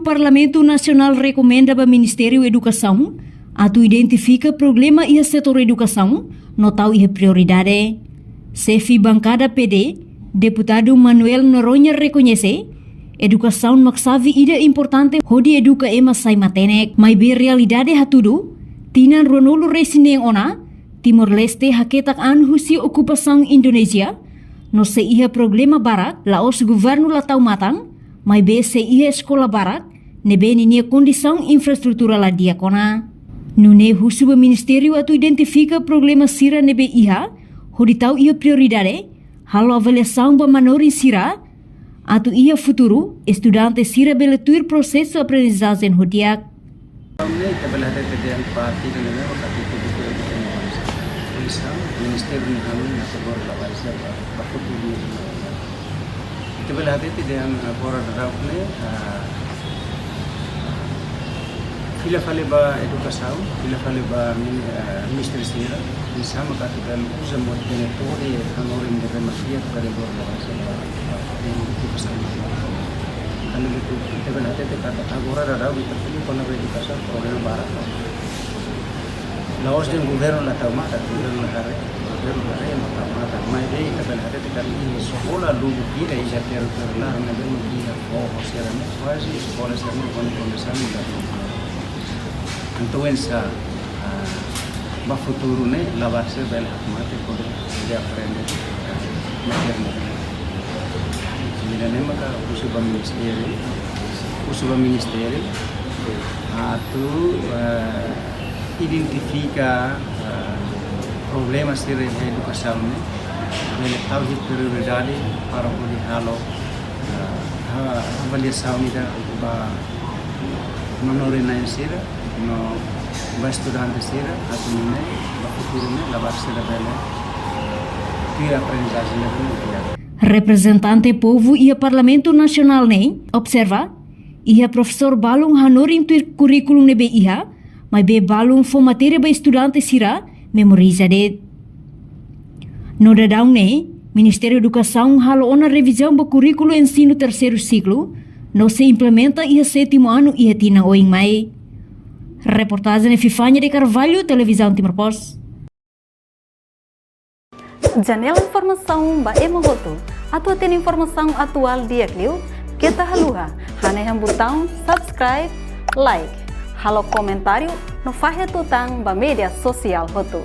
Parlamento Nacional recomenda ao Ministério da Educação atu identifica problema e setor educação, notau e prioridade. Chefe bancada PD, deputado Manuel Noronha reconhece educação maksavi ida importante hodi educa ema sai matenek, mai be realidade hatudu, tinan ronolo resineng ona, Timor-Leste haketak an husi okupação Indonesia, no se ia problema barak, laos governo latau matang, mai be se ia escola barak, nebe ninia condição infraestrutura la diakona. Nune husu o ministério atu identifica problema sira nebe iha, hoditau ia prioridade, halo avaliação ba manori sira, atu ia futuro, estudante sira beletuir processo aprendizagem hodiak. Ministério kami nasa borda la baisa ba futuro itu bela hati tidak borda darau ne fila fale ba educação fila fale ba ministério sira sama kata dan usa mod genetore kanorin de magia para borda la baisa educação kalau itu bela hati kata borda darau itu kona educação problema barat laos dengan governo la taumata governo la hare yang taumata mai dei tabel hare tekan ini sekolah lugu kira ia terlah na ben kira oh seram quasi sekolah seram con conversando da entonces ba futuro ne la base bel mate poder ya aprender materno mira ne maka usuba ministério atu identifica problemas de educação, ele tahu prioridade para halo avaliação ida ba manorina sira no ba estudante sira atau ne ba futuro ne la base da bela tira aprendizagem ne. Representante povo e Parlamento Nacional ne observa ia professor balung hanorim tuir curriculum nebe iha mas be balung fo matéria ba estudante sira memoriza de. No dadau ne, Ministério da Educação halo ona revisão ba currículo ensino terceiro ciclo, no se implementa ia sétimo ano ia tina oing mai. Reportagem Fifanya de Carvalho, Televisão Timor-Post. Janela informação ba emogoto, atua tem informação atual dia kliu, kita haluha, haneham botão subscribe, like. Halo komentário no Fahia Tutang ba media sosial hotu.